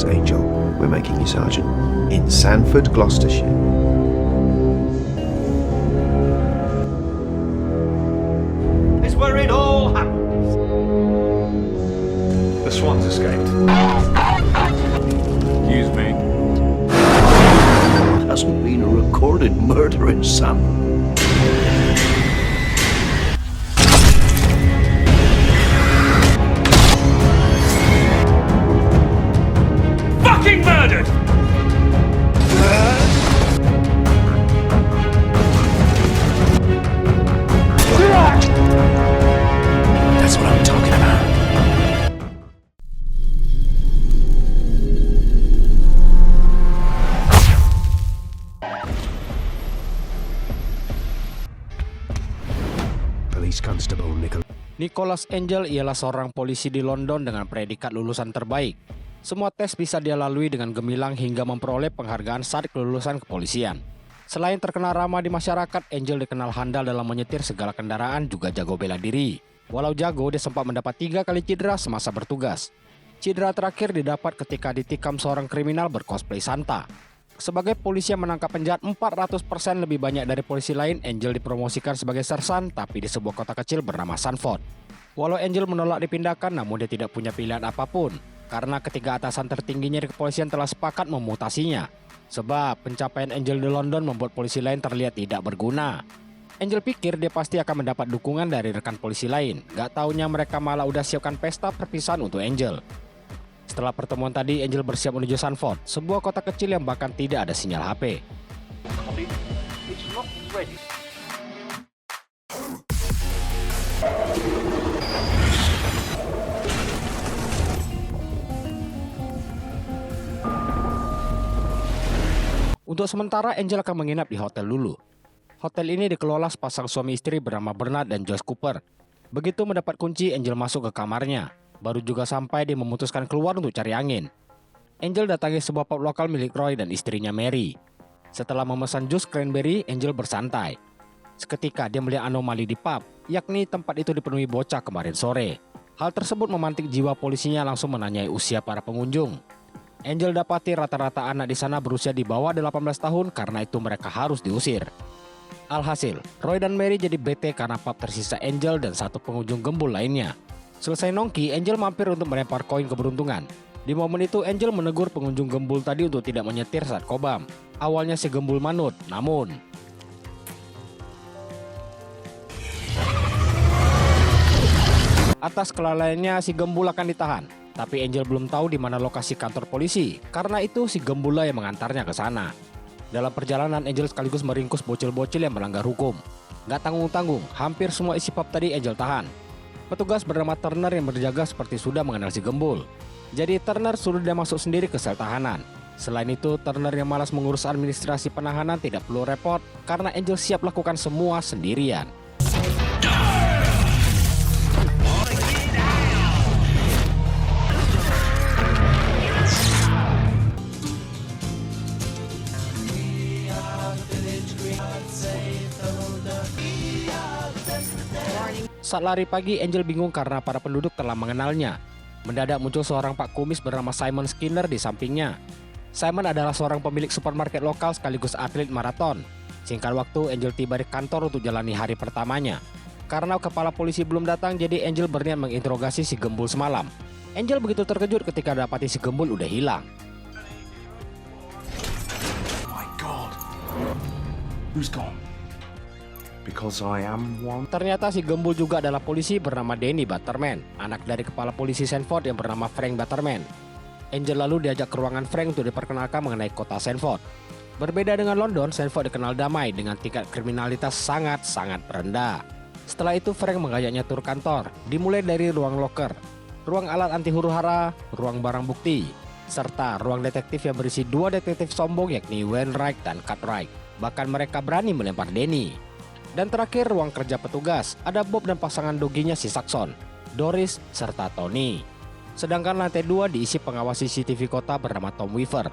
Nicholas Angel. We're making you sergeant. In Sanford, Gloucestershire. It's where it all happens. The Swans escaped. Excuse me. Hasn't been a recorded murder in Sanford. Fucking murdered! That's what I'm talking about. Police Constable Nicholas Angel ialah seorang polisi di London dengan predikat lulusan terbaik. Semua tes bisa dia lalui dengan gemilang hingga memperoleh penghargaan saat kelulusan kepolisian. Selain terkenal ramah di masyarakat, Angel dikenal handal dalam menyetir segala kendaraan, juga jago bela diri. Walau jago, dia sempat mendapat 3 kali cedera semasa bertugas. Cedera terakhir didapat ketika ditikam seorang kriminal bercosplay Santa. Sebagai polisi yang menangkap penjahat 400% lebih banyak dari polisi lain, Angel dipromosikan sebagai sersan tapi di sebuah kota kecil bernama Sanford. Walau Angel menolak dipindahkan, namun dia tidak punya pilihan apapun karena ketiga atasan tertingginya di kepolisian telah sepakat memutasinya. Sebab pencapaian Angel di London membuat polisi lain terlihat tidak berguna. Angel pikir dia pasti akan mendapat dukungan dari rekan polisi lain. Gak taunya mereka malah udah siapkan pesta perpisahan untuk Angel. Setelah pertemuan tadi, Angel bersiap menuju Sanford, sebuah kota kecil yang bahkan tidak ada sinyal HP. It's not ready. Untuk sementara, Angel akan menginap di hotel dulu. Hotel ini dikelola sepasang suami istri bernama Bernard dan Joyce Cooper. Begitu mendapat kunci, Angel masuk ke kamarnya. Baru juga sampai, dia memutuskan keluar untuk cari angin. Angel datangi sebuah pub lokal milik Roy dan istrinya Mary. Setelah memesan jus cranberry, Angel bersantai. Seketika dia melihat anomali di pub, yakni tempat itu dipenuhi bocah kemarin sore. Hal tersebut memantik jiwa polisinya, langsung menanyai usia para pengunjung. Angel dapati rata-rata anak di sana berusia di bawah 18 tahun, karena itu mereka harus diusir. Alhasil, Roy dan Mary jadi bete karena pub tersisa Angel dan satu pengunjung gembul lainnya. Selesai nongki, Angel mampir untuk melempar koin keberuntungan. Di momen itu, Angel menegur pengunjung gembul tadi untuk tidak menyetir saat kobam. Awalnya si gembul manut, namun atas kelalaiannya si gembul akan ditahan. Tapi Angel belum tahu di mana lokasi kantor polisi. Karena itu si gembul lah yang mengantarnya ke sana. Dalam perjalanan, Angel sekaligus meringkus bocil-bocil yang melanggar hukum. Gak tanggung-tanggung, hampir semua isi pub tadi Angel tahan. Petugas bernama Turner yang berjaga seperti sudah mengenal si gembul. Jadi Turner suruh dia masuk sendiri ke sel tahanan. Selain itu, Turner yang malas mengurus administrasi penahanan tidak perlu repot karena Angel siap lakukan semua sendirian. Saat lari pagi, Angel bingung karena para penduduk telah mengenalnya. Mendadak muncul seorang Pak Kumis bernama Simon Skinner di sampingnya. Simon adalah seorang pemilik supermarket lokal sekaligus atlet maraton. Singkat waktu, Angel tiba di kantor untuk jalani hari pertamanya. Karena kepala polisi belum datang, jadi Angel berniat menginterogasi si gembul semalam. Angel begitu terkejut ketika dapati si gembul udah hilang. Oh my God. Who's gone? Because I am one. Ternyata si gembul juga adalah polisi bernama Danny Butterman, anak dari kepala polisi Sanford yang bernama Frank Butterman. Angel lalu diajak ke ruangan Frank untuk diperkenalkan mengenai kota Sanford. Berbeda dengan London, Sanford dikenal damai dengan tingkat kriminalitas sangat-sangat rendah. Setelah itu Frank mengajaknya tur kantor, dimulai dari ruang locker, ruang alat anti huru-hara, ruang barang bukti, serta ruang detektif yang berisi 2 detektif sombong yakni Wainwright dan Cartwright. Bahkan mereka berani melempar Danny. Dan terakhir ruang kerja petugas, ada Bob dan pasangan doginya si Saxon, Doris serta Tony. Sedangkan lantai 2 diisi pengawas CCTV kota bernama Tom Weaver.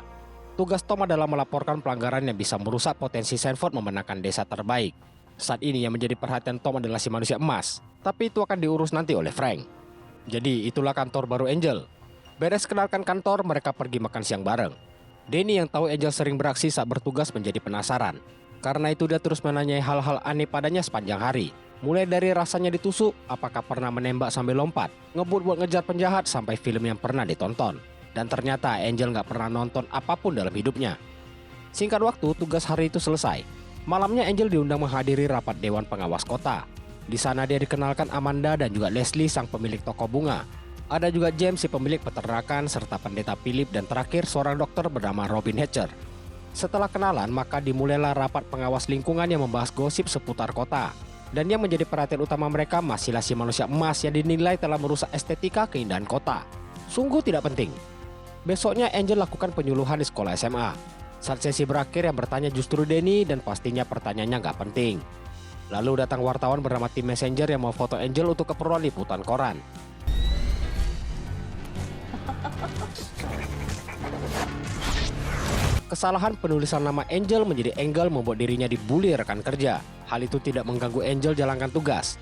Tugas Tom adalah melaporkan pelanggaran yang bisa merusak potensi Sanford memenangkan desa terbaik. Saat ini yang menjadi perhatian Tom adalah si manusia emas, tapi itu akan diurus nanti oleh Frank. Jadi itulah kantor baru Angel. Beres kenalkan kantor, mereka pergi makan siang bareng. Danny yang tahu Angel sering beraksi saat bertugas menjadi penasaran. Karena itu dia terus menanyai hal-hal aneh padanya sepanjang hari. Mulai dari rasanya ditusuk, apakah pernah menembak sambil lompat, ngebut buat ngejar penjahat, sampai film yang pernah ditonton. Dan ternyata Angel nggak pernah nonton apapun dalam hidupnya. Singkat waktu, tugas hari itu selesai. Malamnya Angel diundang menghadiri rapat Dewan Pengawas Kota. Di sana dia dikenalkan Amanda dan juga Leslie sang pemilik toko bunga. Ada juga James si pemilik peternakan serta pendeta Philip dan terakhir seorang dokter bernama Robin Hatcher. Setelah kenalan maka dimulailah rapat pengawas lingkungan yang membahas gosip seputar kota. Dan yang menjadi perhatian utama mereka masihlah si manusia emas yang dinilai telah merusak estetika keindahan kota. Sungguh tidak penting. Besoknya Angel lakukan penyuluhan di sekolah SMA. Saat sesi berakhir yang bertanya justru Danny dan pastinya pertanyaannya nggak penting. Lalu datang wartawan bernama Tim Messenger yang mau foto Angel untuk keperluan liputan koran. Kesalahan penulisan nama Angel menjadi Engel membuat dirinya dibully rekan kerja. Hal itu tidak mengganggu Angel jalankan tugas.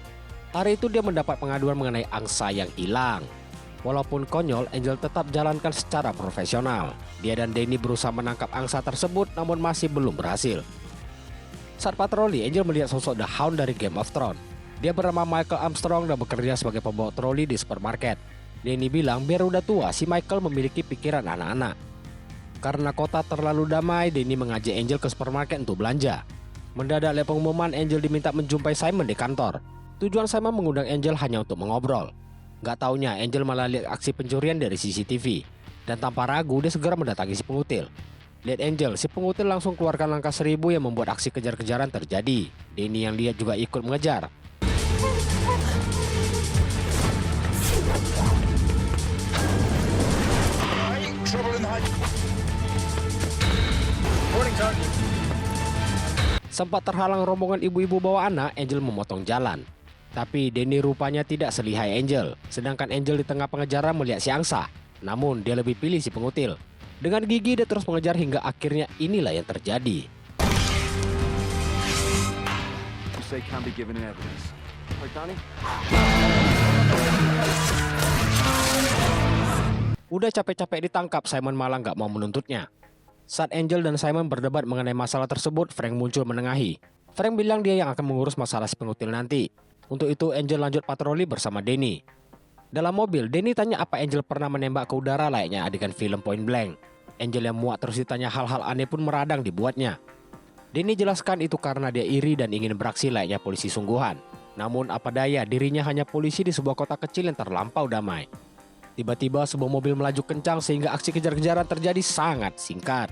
Hari itu dia mendapat pengaduan mengenai angsa yang hilang. Walaupun konyol, Angel tetap jalankan secara profesional. Dia dan Danny berusaha menangkap angsa tersebut namun masih belum berhasil. Saat patroli, Angel melihat sosok The Hound dari Game of Thrones. Dia bernama Michael Armstrong dan bekerja sebagai pembawa troli di supermarket. Danny bilang biar udah tua, si Michael memiliki pikiran anak-anak. Karena kota terlalu damai, Danny mengajak Angel ke supermarket untuk belanja. Mendadak oleh pengumuman, Angel diminta menjumpai Simon di kantor. Tujuan Simon mengundang Angel hanya untuk mengobrol. Gak taunya Angel malah lihat aksi pencurian dari CCTV. Dan tanpa ragu dia segera mendatangi si pengutil. Lihat Angel, si pengutil langsung keluarkan langkah 1000 yang membuat aksi kejar-kejaran terjadi. Danny yang lihat juga ikut mengejar. Sempat terhalang rombongan ibu-ibu bawa anak, Angel memotong jalan. Tapi Danny rupanya tidak selihai Angel. Sedangkan Angel di tengah pengejaran melihat si angsa. Namun dia lebih pilih si pengutil. Dengan gigi dia terus mengejar hingga akhirnya inilah yang terjadi. Udah capek-capek ditangkap, Simon malah nggak mau menuntutnya. Saat Angel dan Simon berdebat mengenai masalah tersebut, Frank muncul menengahi. Frank bilang dia yang akan mengurus masalah si pengutil nanti. Untuk itu Angel lanjut patroli bersama Danny. Dalam mobil, Danny tanya apa Angel pernah menembak ke udara layaknya adegan film Point Blank. Angel yang muak terus ditanya hal-hal aneh pun meradang dibuatnya. Danny jelaskan itu karena dia iri dan ingin beraksi layaknya polisi sungguhan. Namun apa daya, dirinya hanya polisi di sebuah kota kecil yang terlampau damai. Tiba-tiba sebuah mobil melaju kencang sehingga aksi kejar-kejaran terjadi sangat singkat.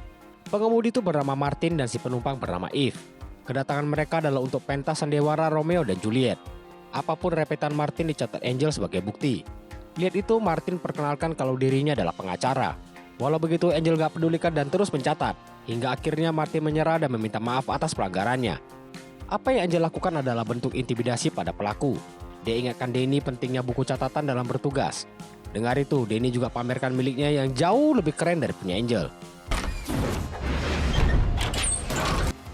Pengemudi itu bernama Martin dan si penumpang bernama Eve. Kedatangan mereka adalah untuk pentas sandiwara Romeo dan Juliet. Apapun repetan Martin dicatat Angel sebagai bukti. Lihat itu Martin perkenalkan kalau dirinya adalah pengacara. Walau begitu Angel gak pedulikan dan terus mencatat. Hingga akhirnya Martin menyerah dan meminta maaf atas pelanggarannya. Apa yang Angel lakukan adalah bentuk intimidasi pada pelaku. Dia ingatkan Danny pentingnya buku catatan dalam bertugas. Dengar itu, Danny juga pamerkan miliknya yang jauh lebih keren dari punya Angel.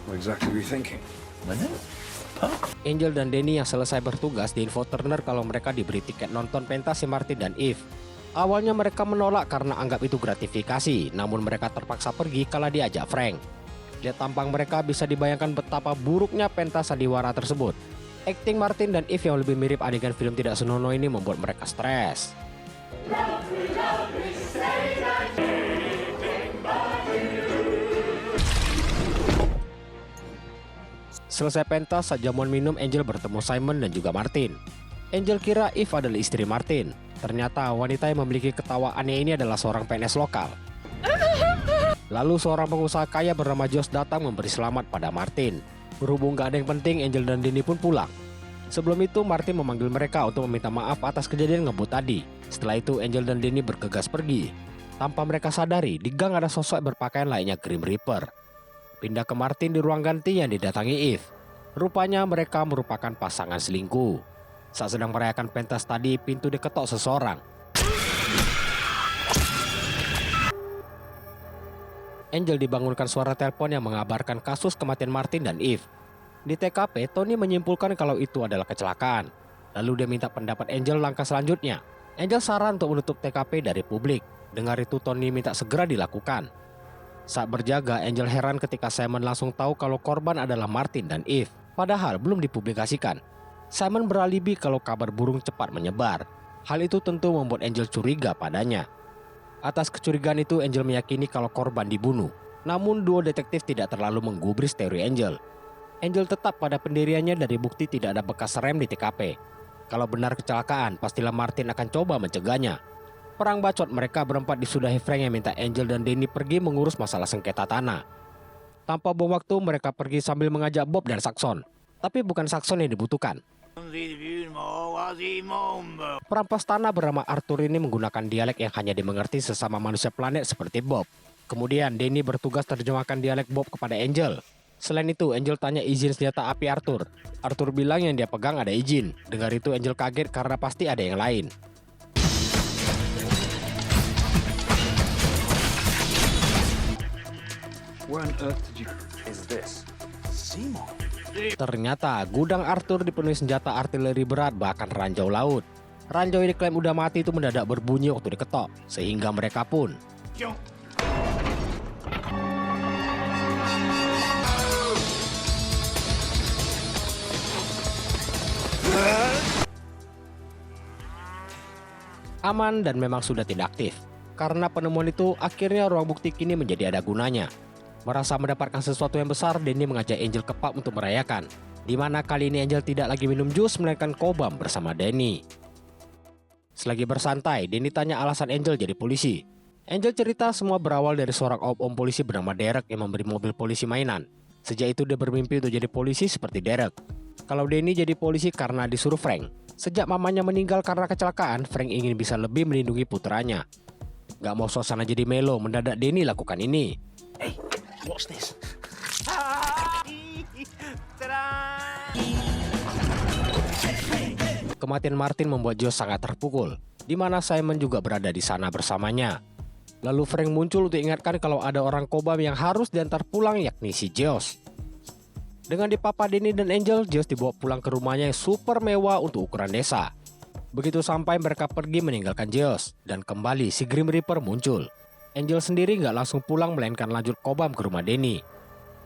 What exactly were you thinking? Angel dan Danny yang selesai bertugas diinfo Turner kalau mereka diberi tiket nonton pentas si Martin dan Eve. Awalnya mereka menolak karena anggap itu gratifikasi, namun mereka terpaksa pergi kala diajak Frank. Lihat tampang mereka bisa dibayangkan betapa buruknya pentas sandiwara tersebut. Akting Martin dan Eve yang lebih mirip adegan film tidak senonoh ini membuat mereka stres. Selesai pentas, saat jamuan minum Angel bertemu Simon dan juga Martin. Angel kira Eve adalah istri Martin. Ternyata wanita yang memiliki ketawa aneh ini adalah seorang PNS lokal. Lalu seorang pengusaha kaya bernama Josh datang memberi selamat pada Martin. Berhubung gak ada yang penting, Angel dan Danny pun pulang. Sebelum itu Martin memanggil mereka untuk meminta maaf atas kejadian ngebut tadi. Setelah itu Angel dan Danny bergegas pergi. Tanpa mereka sadari, di gang ada sosok yang berpakaian layaknya Grim Reaper. Pindah ke Martin di ruang ganti yang didatangi Eve. Rupanya mereka merupakan pasangan selingkuh. Saat sedang merayakan pentas tadi, pintu diketok seseorang. Angel dibangunkan suara telepon yang mengabarkan kasus kematian Martin dan Eve. Di TKP, Tony menyimpulkan kalau itu adalah kecelakaan. Lalu dia minta pendapat Angel langkah selanjutnya. Angel saran untuk menutup TKP dari publik. Dengar itu Tony minta segera dilakukan. Saat berjaga, Angel heran ketika Simon langsung tahu kalau korban adalah Martin dan Eve, padahal belum dipublikasikan. Simon beralibi kalau kabar burung cepat menyebar. Hal itu tentu membuat Angel curiga padanya. Atas kecurigaan itu, Angel meyakini kalau korban dibunuh. Namun duo detektif tidak terlalu menggubris teori Angel. Angel tetap pada pendiriannya dari bukti tidak ada bekas rem di TKP. Kalau benar kecelakaan, pastilah Martin akan coba mencegahnya. Perang bacot mereka berempat disudahi Frank yang minta Angel dan Danny pergi mengurus masalah sengketa tanah. Tanpa buang waktu, mereka pergi sambil mengajak Bob dan Saxon. Tapi bukan Saxon yang dibutuhkan. Perampas tanah bernama Arthur ini menggunakan dialek yang hanya dimengerti sesama manusia planet seperti Bob. Kemudian Danny bertugas terjemahkan dialek Bob kepada Angel. Selain itu, Angel tanya izin senjata api Arthur. Arthur bilang yang dia pegang ada izin. Dengar itu Angel kaget karena pasti ada yang lain. Where on earth did you... Is this? Seymour? Ternyata gudang Arthur dipenuhi senjata artileri berat bahkan ranjau laut. Ranjau yang diklaim udah mati itu mendadak berbunyi waktu diketok, sehingga mereka pun aman dan memang sudah tidak aktif. Karena penemuan itu, akhirnya ruang bukti kini menjadi ada gunanya. Merasa mendapatkan sesuatu yang besar, Danny mengajak Angel ke pub untuk merayakan. Di mana kali ini Angel tidak lagi minum jus melainkan kobam bersama Danny. Selagi bersantai, Danny tanya alasan Angel jadi polisi. Angel cerita semua berawal dari seorang om polisi bernama Derek yang memberi mobil polisi mainan. Sejak itu dia bermimpi untuk jadi polisi seperti Derek. Kalau Danny jadi polisi karena disuruh Frank. Sejak mamanya meninggal karena kecelakaan, Frank ingin bisa lebih melindungi putranya. Gak mau suasana jadi melo, mendadak Danny lakukan ini. Hey, what's this? Kematian Martin membuat Josh sangat terpukul, di mana Simon juga berada di sana bersamanya. Lalu Frank muncul untuk ingatkan kalau ada orang kobam yang harus diantar pulang, yakni si Josh. Dengan dipapa Danny dan Angel, Josh dibawa pulang ke rumahnya yang super mewah untuk ukuran desa. Begitu sampai mereka pergi meninggalkan Josh, dan kembali si Grim Reaper muncul. Angel sendiri nggak langsung pulang melainkan lanjut kobam ke rumah Danny.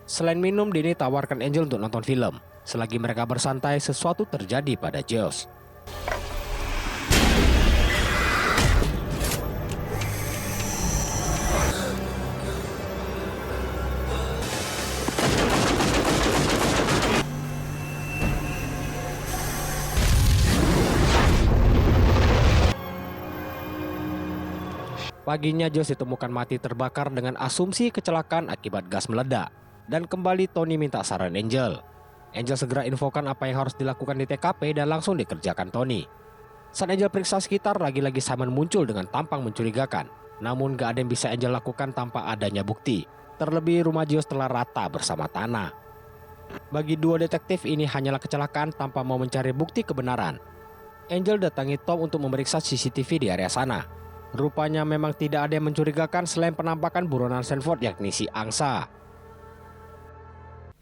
Selain minum, Danny tawarkan Angel untuk nonton film. Selagi mereka bersantai, sesuatu terjadi pada Josh. Paginya Josh ditemukan mati terbakar dengan asumsi kecelakaan akibat gas meledak. Dan kembali Tony minta saran Angel. Angel segera infokan apa yang harus dilakukan di TKP dan langsung dikerjakan Tony. Saat Angel periksa sekitar, lagi-lagi Simon muncul dengan tampang mencurigakan. Namun gak ada yang bisa Angel lakukan tanpa adanya bukti. Terlebih rumah Josh telah rata bersama tanah. Bagi dua detektif ini hanyalah kecelakaan tanpa mau mencari bukti kebenaran. Angel datangi Tom untuk memeriksa CCTV di area sana. Rupanya memang tidak ada yang mencurigakan selain penampakan buronan Sanford yakni si angsa.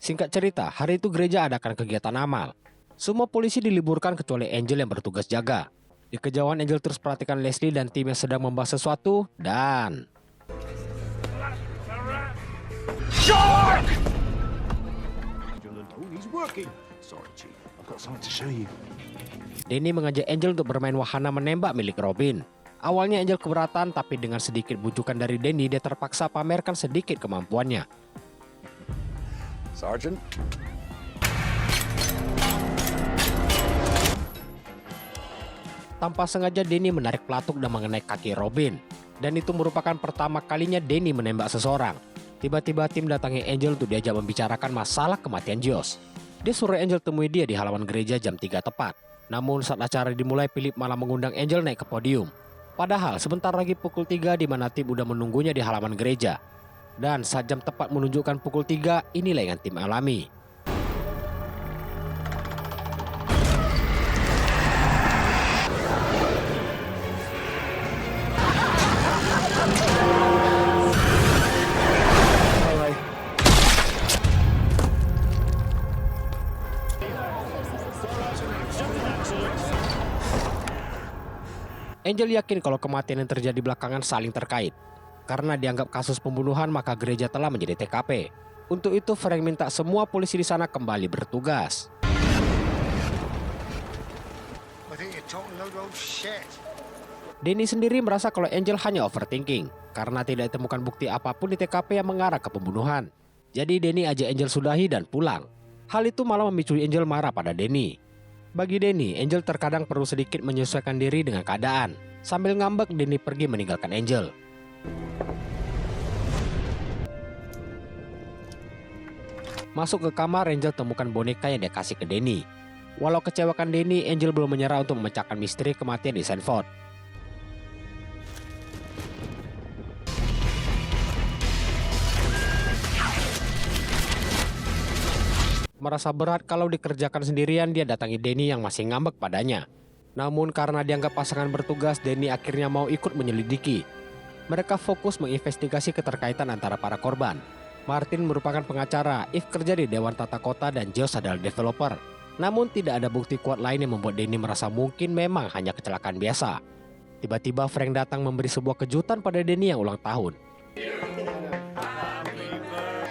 Singkat cerita, hari itu gereja adakan kegiatan amal. Semua polisi diliburkan kecuali Angel yang bertugas jaga. Di kejauhan Angel terus perhatikan Leslie dan tim yang sedang membahas sesuatu dan... Shark! He's working. Sorry, Chief. I've got something to show you. Danny mengajak Angel untuk bermain wahana menembak milik Robin. Awalnya Angel keberatan, tapi dengan sedikit bujukan dari Danny, dia terpaksa pamerkan sedikit kemampuannya. Sergeant. Tanpa sengaja Danny menarik pelatuk dan mengenai kaki Robin. Dan itu merupakan pertama kalinya Danny menembak seseorang. Tiba-tiba tim datangi Angel untuk diajak membicarakan masalah kematian Josh. Dia suruh Angel temui dia di halaman gereja jam 3 tepat. Namun saat acara dimulai, Philip malah mengundang Angel naik ke podium. Padahal sebentar lagi pukul 3 di mana tim udah menunggunya di halaman gereja. Dan saat jam tepat menunjukkan pukul 3, inilah yang tim alami. Angel yakin kalau kematian yang terjadi belakangan saling terkait. Karena dianggap kasus pembunuhan, maka gereja telah menjadi TKP. Untuk itu, Frank minta semua polisi di sana kembali bertugas. I think you're talking load of shit. Danny sendiri merasa kalau Angel hanya overthinking karena tidak ditemukan bukti apapun di TKP yang mengarah ke pembunuhan. Jadi Danny ajak Angel sudahi dan pulang. Hal itu malah memicu Angel marah pada Danny. Bagi Danny, Angel terkadang perlu sedikit menyesuaikan diri dengan keadaan. Sambil ngambek, Danny pergi meninggalkan Angel. Masuk ke kamar, Angel temukan boneka yang dia kasih ke Danny. Walau kecewakan Danny, Angel belum menyerah untuk memecahkan misteri kematian di Sanford. Merasa berat kalau dikerjakan sendirian, dia datangi Danny yang masih ngambek padanya. Namun karena dianggap pasangan bertugas, Danny akhirnya mau ikut menyelidiki. Mereka fokus menginvestigasi keterkaitan antara para korban. Martin merupakan pengacara, Eve kerja di Dewan Tata Kota, dan Josh adalah developer. Namun tidak ada bukti kuat lain yang membuat Danny merasa mungkin memang hanya kecelakaan biasa. Tiba-tiba Frank datang memberi sebuah kejutan pada Danny yang ulang tahun.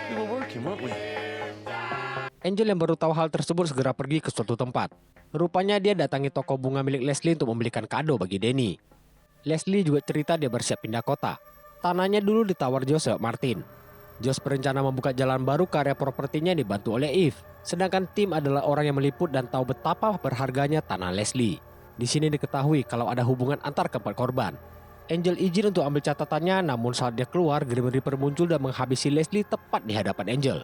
We were working, weren't we? Angel yang baru tahu hal tersebut segera pergi ke suatu tempat. Rupanya dia datangi toko bunga milik Leslie untuk membelikan kado bagi Danny. Leslie juga cerita dia bersiap pindah kota. Tanahnya dulu ditawar Josh lewat Martin. Josh berencana membuka jalan baru ke area propertinya dibantu oleh Eve. Sedangkan Tim adalah orang yang meliput dan tahu betapa berharganya tanah Leslie. Di sini diketahui kalau ada hubungan antar keempat korban. Angel izin untuk ambil catatannya, namun saat dia keluar, Grim Reaper muncul dan menghabisi Leslie tepat di hadapan Angel.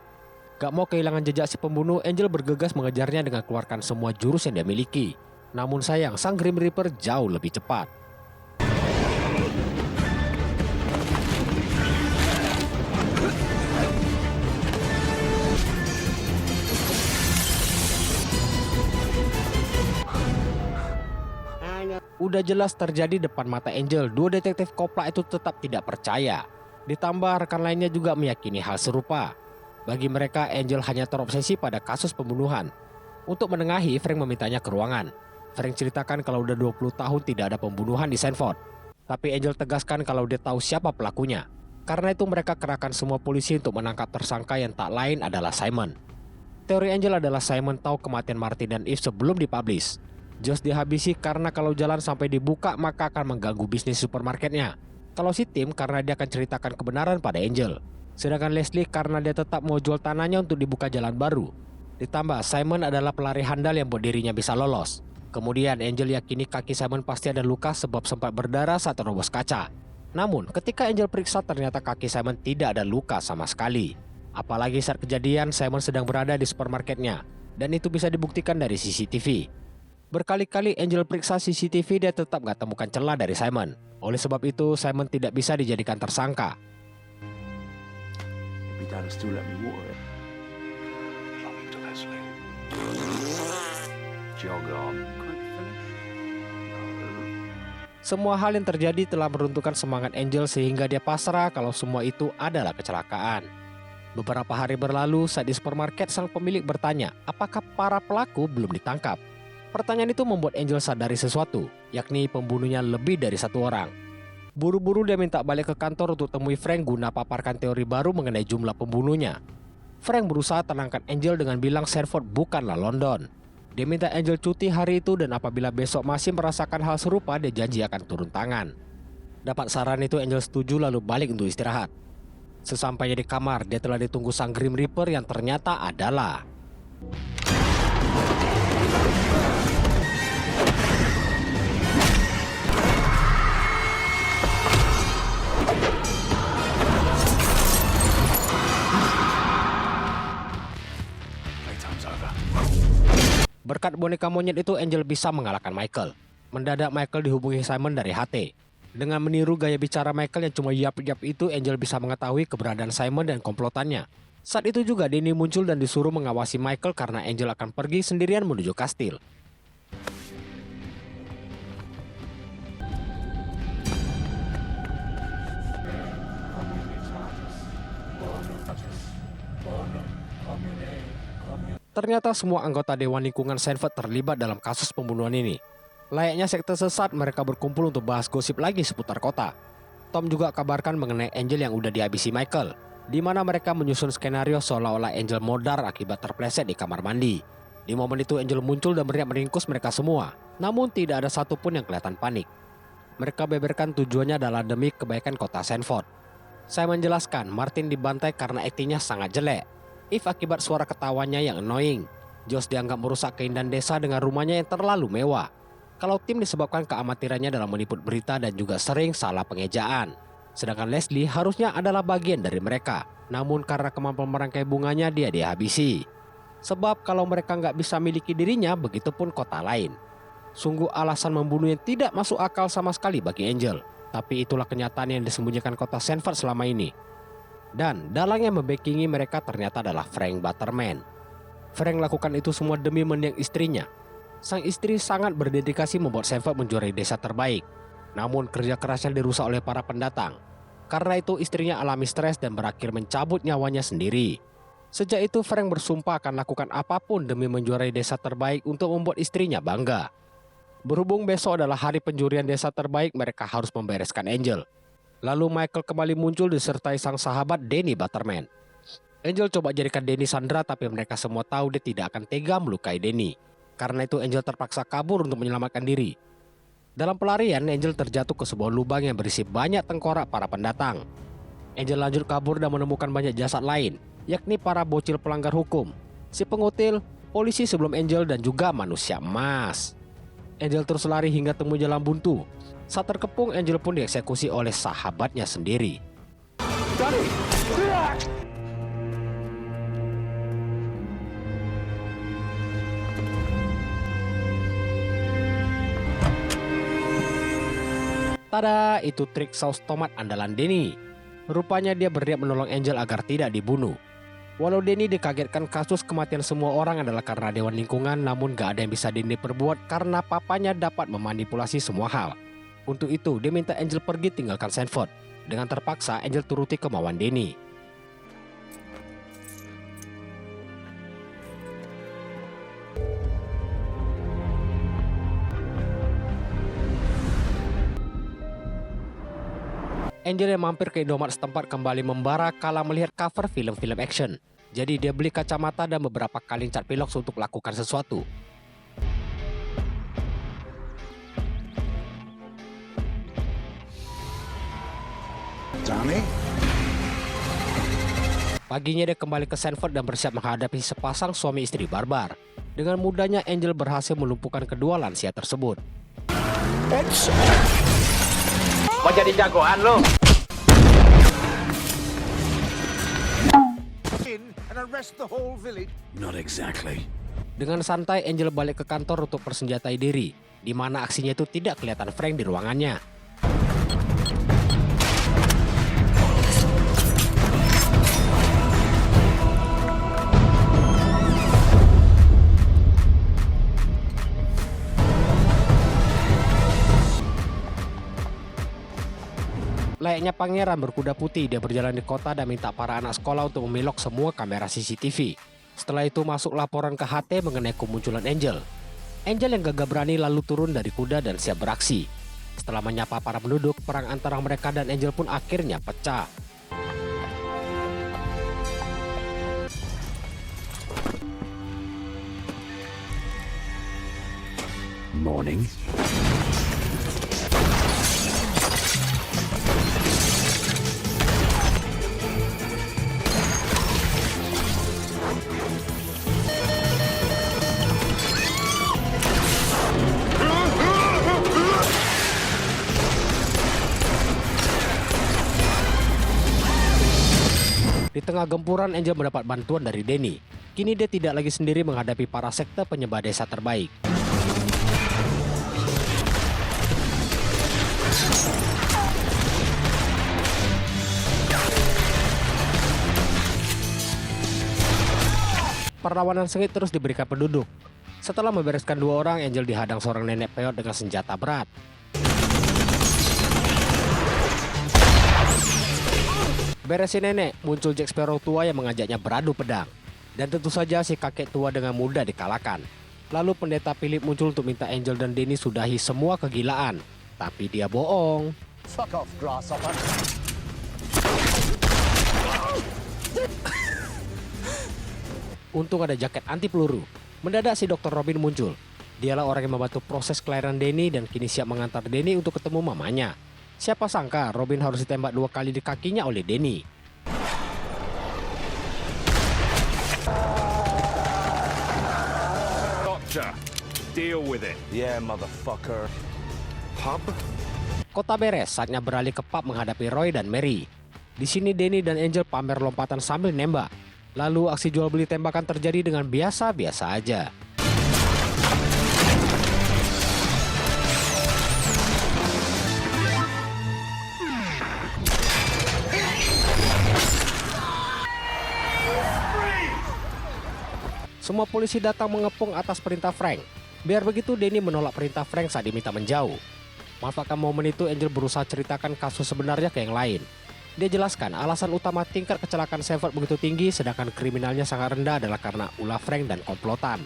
Gak mau kehilangan jejak si pembunuh, Angel bergegas mengejarnya dengan keluarkan semua jurus yang dia miliki. Namun sayang, sang Grim Reaper jauh lebih cepat. Udah jelas terjadi depan mata Angel, dua detektif koplak itu tetap tidak percaya. Ditambah rekan lainnya juga meyakini hal serupa. Bagi mereka, Angel hanya terobsesi pada kasus pembunuhan. Untuk menengahi, Frank memintanya ke ruangan. Frank ceritakan kalau udah 20 tahun tidak ada pembunuhan di Sanford. Tapi Angel tegaskan kalau dia tahu siapa pelakunya. Karena itu mereka kerahkan semua polisi untuk menangkap tersangka yang tak lain adalah Simon. Teori Angel adalah Simon tahu kematian Martin dan Eve sebelum dipublish. Josh dihabisi karena kalau jalan sampai dibuka maka akan mengganggu bisnis supermarketnya. Kalau si Tim karena dia akan ceritakan kebenaran pada Angel. Sedangkan Leslie karena dia tetap mau jual tanahnya untuk dibuka jalan baru. Ditambah Simon adalah pelari handal yang buat dirinya bisa lolos. Kemudian Angel yakini kaki Simon pasti ada luka sebab sempat berdarah saat terobos kaca. Namun ketika Angel periksa ternyata kaki Simon tidak ada luka sama sekali. Apalagi saat kejadian Simon sedang berada di supermarketnya. Dan itu bisa dibuktikan dari CCTV. Berkali-kali Angel periksa CCTV, dia tetap gak temukan celah dari Simon. Oleh sebab itu Simon tidak bisa dijadikan tersangka. Maybe Dad will still let me water it. Belonging to Leslie. Jog on. Quick finish. Semua hal yang terjadi telah meruntuhkan semangat Angel sehingga dia pasrah kalau semua itu adalah kecelakaan. Beberapa hari berlalu saat di supermarket sang pemilik bertanya apakah para pelaku belum ditangkap. Pertanyaan itu membuat Angel sadari sesuatu, yakni pembunuhnya lebih dari satu orang. Buru-buru dia minta balik ke kantor untuk temui Frank guna paparkan teori baru mengenai jumlah pembunuhnya. Frank berusaha tenangkan Angel dengan bilang Sanford bukanlah London. Dia minta Angel cuti hari itu dan apabila besok masih merasakan hal serupa, dia janji akan turun tangan. Dapat saran itu Angel setuju lalu balik untuk istirahat. Sesampainya di kamar, dia telah ditunggu sang Grim Reaper yang ternyata adalah berkat boneka monyet itu Angel bisa mengalahkan Michael. Mendadak Michael dihubungi Simon dari HT. Dengan meniru gaya bicara Michael yang cuma yap-yap itu, Angel bisa mengetahui keberadaan Simon dan komplotannya. Saat itu juga Danny muncul dan disuruh mengawasi Michael karena Angel akan pergi sendirian menuju kastil. Ternyata semua anggota Dewan Lingkungan Sanford terlibat dalam kasus pembunuhan ini. Layaknya sekte sesat, mereka berkumpul untuk bahas gosip lagi seputar kota. Tom juga kabarkan mengenai Angel yang udah dihabisi Michael, di mana mereka menyusun skenario seolah-olah Angel modar akibat terpleset di kamar mandi. Di momen itu Angel muncul dan berniat meringkus mereka semua, namun tidak ada satupun yang kelihatan panik. Mereka beberkan tujuannya adalah demi kebaikan kota Sanford. Saya menjelaskan Martin dibantai karena aktingnya sangat jelek. Eve akibat suara ketawanya yang annoying. Josh dianggap merusak keindahan desa dengan rumahnya yang terlalu mewah. Kalau Tim disebabkan keamatirannya dalam meliput berita dan juga sering salah pengejaan. Sedangkan Leslie harusnya adalah bagian dari mereka. Namun karena kemampuan merangkai bunganya dia dihabisi. Sebab kalau mereka nggak bisa miliki dirinya, begitupun kota lain. Sungguh alasan membunuh yang tidak masuk akal sama sekali bagi Angel. Tapi itulah kenyataan yang disembunyikan kota Sanford selama ini. Dan dalang yang membackingi mereka ternyata adalah Frank Butterman. Frank lakukan itu semua demi mendiang istrinya. Sang istri sangat berdedikasi membuat Sanford menjuarai desa terbaik. Namun kerja kerasnya dirusak oleh para pendatang. Karena itu istrinya alami stres dan berakhir mencabut nyawanya sendiri. Sejak itu Frank bersumpah akan lakukan apapun demi menjuarai desa terbaik untuk membuat istrinya bangga. Berhubung besok adalah hari penjurian desa terbaik, mereka harus membereskan Angel. Lalu Michael kembali muncul disertai sang sahabat Danny Butterman. Angel coba jadikan Danny sandera, tapi mereka semua tahu dia tidak akan tega melukai Danny. Karena itu Angel terpaksa kabur untuk menyelamatkan diri. Dalam pelarian, Angel terjatuh ke sebuah lubang yang berisi banyak tengkorak para pendatang. Angel lanjut kabur dan menemukan banyak jasad lain, yakni para bocil pelanggar hukum, si pengutil, polisi sebelum Angel, dan juga manusia emas. Angel terus lari hingga temu jalan buntu. Saat terkepung, Angel pun dieksekusi oleh sahabatnya sendiri. Tada, itu trik saus tomat andalan Danny. Rupanya dia berniat menolong Angel agar tidak dibunuh. Walau Danny dikagetkan kasus kematian semua orang adalah karena dewan lingkungan, namun gak ada yang bisa Danny perbuat karena papanya dapat memanipulasi semua hal. Untuk itu, dia minta Angel pergi tinggalkan Sanford. Dengan terpaksa, Angel turuti kemauan Danny. Angel yang mampir ke Indomaret setempat kembali membara kala melihat cover film-film action. Jadi dia beli kacamata dan beberapa kaleng cat pilox untuk lakukan sesuatu. Johnny? Paginya dia kembali ke Sanford dan bersiap menghadapi sepasang suami istri barbar. Dengan mudahnya Angel berhasil melumpuhkan kedua lansia tersebut. Mau jadi jagoan lo? And arrest the whole village. Not exactly. Dengan santai Angel balik ke kantor untuk persenjatai diri, di mana aksinya itu tidak kelihatan Frank di ruangannya. Layaknya pangeran berkuda putih, dia berjalan di kota dan minta para anak sekolah untuk memilok semua kamera CCTV. Setelah itu masuk laporan ke HT mengenai kemunculan Angel. Angel yang gagah berani lalu turun dari kuda dan siap beraksi. Setelah menyapa para penduduk, perang antara mereka dan Angel pun akhirnya pecah. Morning. Di tengah gempuran, Angel mendapat bantuan dari Danny. Kini dia tidak lagi sendiri menghadapi para sekte penyembah desa terbaik. Perlawanan sengit terus diberikan penduduk. Setelah membereskan dua orang, Angel dihadang seorang nenek peot dengan senjata berat. Beresin nenek, muncul Jack Sparrow tua yang mengajaknya beradu pedang. Dan tentu saja si kakek tua dengan mudah dikalahkan. Lalu pendeta Philip muncul untuk minta Angel dan Danny sudahi semua kegilaan. Tapi dia bohong. Fuck off, grasshopper. Untung ada jaket anti peluru. Mendadak si Dr. Robin muncul. Dialah orang yang membantu proses kelahiran Danny dan kini siap mengantar Danny untuk ketemu mamanya. Siapa sangka Robin harus ditembak 2 kali di kakinya oleh Danny. Gotcha. Deal with it. Yeah, motherfucker. Pub? Kota beres, saatnya beralih ke pub menghadapi Roy dan Mary. Di sini Danny dan Angel pamer lompatan sambil nembak. Lalu aksi jual beli tembakan terjadi dengan biasa-biasa aja. Semua polisi datang mengepung atas perintah Frank. Biar begitu, Danny menolak perintah Frank saat diminta menjauh. Manfaatkan momen itu, Angel berusaha ceritakan kasus sebenarnya ke yang lain. Dia jelaskan alasan utama tingkat kecelakaan Sanford begitu tinggi sedangkan kriminalnya sangat rendah adalah karena ulah Frank dan komplotan.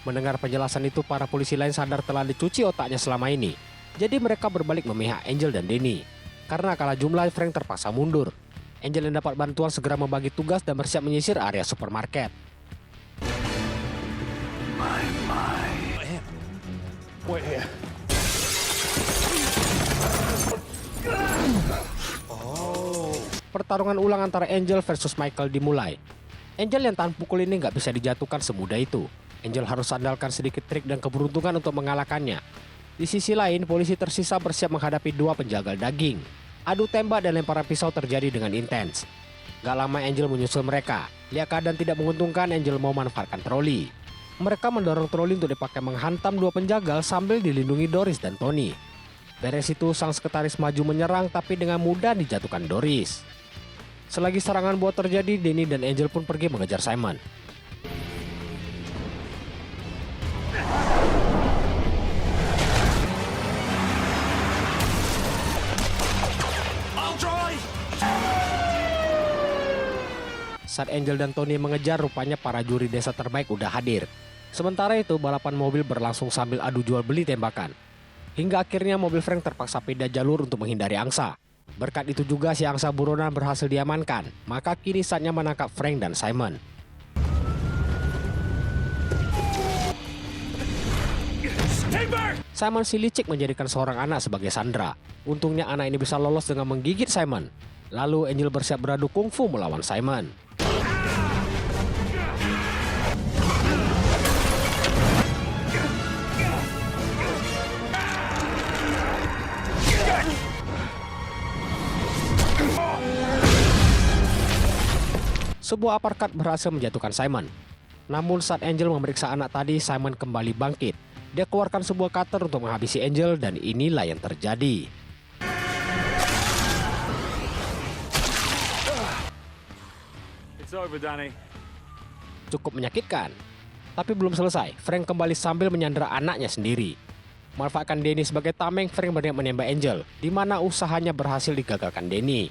Mendengar penjelasan itu, para polisi lain sadar telah dicuci otaknya selama ini. Jadi mereka berbalik memihak Angel dan Danny. Karena kalah jumlah, Frank terpaksa mundur. Angel yang dapat bantuan segera membagi tugas dan bersiap menyisir area supermarket. Wait here. Pertarungan ulang antara Angel versus Michael dimulai. Angel yang tahan pukul ini nggak bisa dijatuhkan semudah itu. Angel harus andalkan sedikit trik dan keberuntungan untuk mengalahkannya. Di sisi lain, polisi tersisa bersiap menghadapi 2 penjagal daging. Adu tembak dan lemparan pisau terjadi dengan intens. Gak lama Angel menyusul mereka. Lihat keadaan tidak menguntungkan, Angel mau manfaatkan troli. Mereka mendorong troli untuk dipakai menghantam 2 penjagal sambil dilindungi Doris dan Tony. Beres itu, sang sekretaris maju menyerang tapi dengan mudah dijatuhkan Doris. Selagi serangan buat terjadi, Danny dan Angel pun pergi mengejar Simon. Saat Angel dan Tony mengejar, rupanya para juri desa terbaik udah hadir. Sementara itu, balapan mobil berlangsung sambil adu jual beli tembakan. Hingga akhirnya mobil Frank terpaksa pindah jalur untuk menghindari angsa. Berkat itu juga si angsa buronan berhasil diamankan. Maka kini saatnya menangkap Frank dan Simon. Simon si licik menjadikan seorang anak sebagai sandera. Untungnya anak ini bisa lolos dengan menggigit Simon. Lalu Angel bersiap beradu kungfu melawan Simon. Sebuah uppercut berhasil menjatuhkan Simon. Namun saat Angel memeriksa anak tadi, Simon kembali bangkit. Dia keluarkan sebuah cutter untuk menghabisi Angel dan inilah yang terjadi. It's over, Danny. Cukup menyakitkan. Tapi belum selesai, Frank kembali sambil menyandera anaknya sendiri. Memanfaatkan Danny sebagai tameng, Frank berniat menembak Angel, di mana usahanya berhasil digagalkan Danny.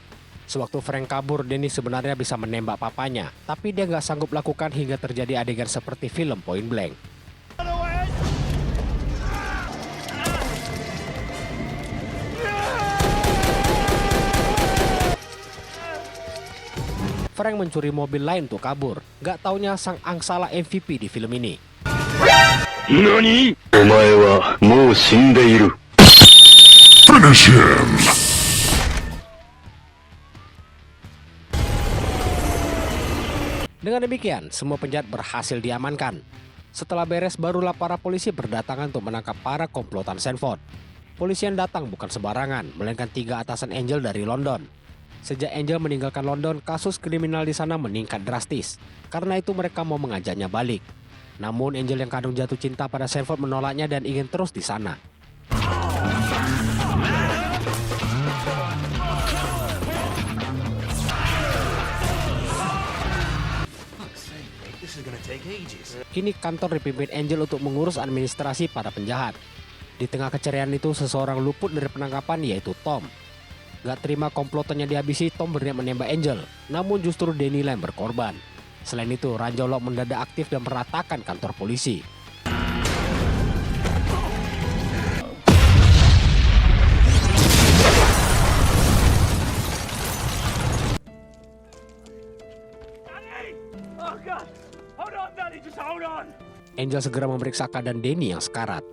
Sewaktu Frank kabur, Danny sebenarnya bisa menembak papanya, tapi dia nggak sanggup lakukan hingga terjadi adegan seperti film Point Blank. Frank mencuri mobil lain untuk kabur. Gak taunya sang angsalah MVP di film ini. NANI?! Omae wa mou shindeiru. Finish him! Dengan demikian, semua penjahat berhasil diamankan. Setelah beres, barulah para polisi berdatangan untuk menangkap para komplotan Sanford. Polisi yang datang bukan sembarangan, melainkan 3 atasan Angel dari London. Sejak Angel meninggalkan London, kasus kriminal di sana meningkat drastis. Karena itu mereka mau mengajaknya balik. Namun Angel yang kadung jatuh cinta pada Sanford menolaknya dan ingin terus di sana. Kini kantor dipimpin Angel untuk mengurus administrasi para penjahat. Di tengah keceriaan itu, seseorang luput dari penangkapan, yaitu Tom. Gak terima komplotannya dihabisi, Tom berniat menembak Angel. Namun justru Danny yang berkorban. Selain itu, Ranjolok mendadak aktif dan meratakan kantor polisi. Angel segera memeriksa keadaan Danny yang sekarat.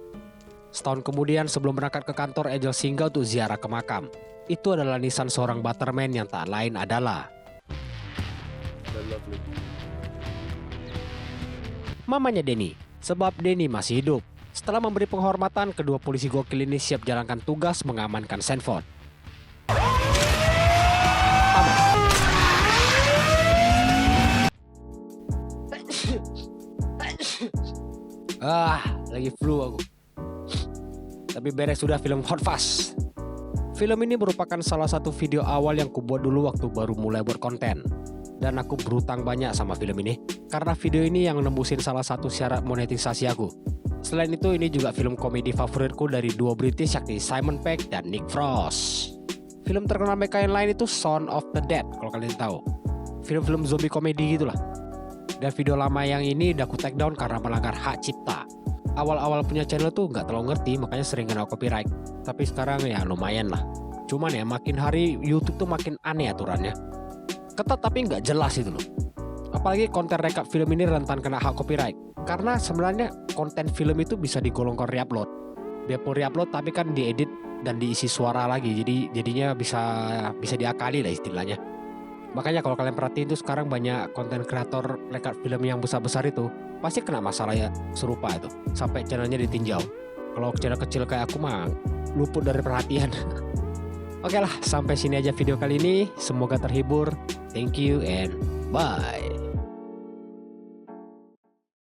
Setahun kemudian sebelum berangkat ke kantor, Angel singgah untuk ziarah ke makam. Itu adalah nisan seorang butterman yang tak lain adalah mamanya Danny, sebab Danny masih hidup. Setelah memberi penghormatan, kedua polisi gokil ini siap jalankan tugas mengamankan Sanford. Lagi flu aku. Tapi beres sudah film Hot Fuzz. Film ini merupakan salah satu video awal yang kubuat dulu waktu baru mulai buat konten. Dan aku berutang banyak sama film ini, karena video ini yang nembusin salah satu syarat monetisasi aku. Selain itu, ini juga film komedi favoritku dari duo British yakni Simon Pegg dan Nick Frost. Film terkenal mereka yang lain itu Shaun of the Dead, kalau kalian tahu. Film-film zombie komedi gitulah. Dan video lama yang ini udah aku take down karena melanggar hak cipta. Awal-awal punya channel tuh nggak terlalu ngerti, makanya sering kena copyright. Tapi sekarang ya lumayan lah. Cuman ya makin hari YouTube tuh makin aneh aturannya. Ketat tapi nggak jelas itu loh. Apalagi konten rekap film ini rentan kena hak copyright. Karena sebenarnya konten film itu bisa digolongkan re-upload. Biarpun re-upload tapi kan diedit dan diisi suara lagi. Jadinya bisa diakali lah istilahnya. Makanya kalau kalian perhatiin tuh sekarang banyak konten kreator rekap film yang besar-besar itu pasti kena masalah ya serupa itu. Sampai channelnya ditinjau. Kalau channel kecil kayak aku mah luput dari perhatian. Oke lah, sampai sini aja video kali ini. Semoga terhibur. Thank you and bye.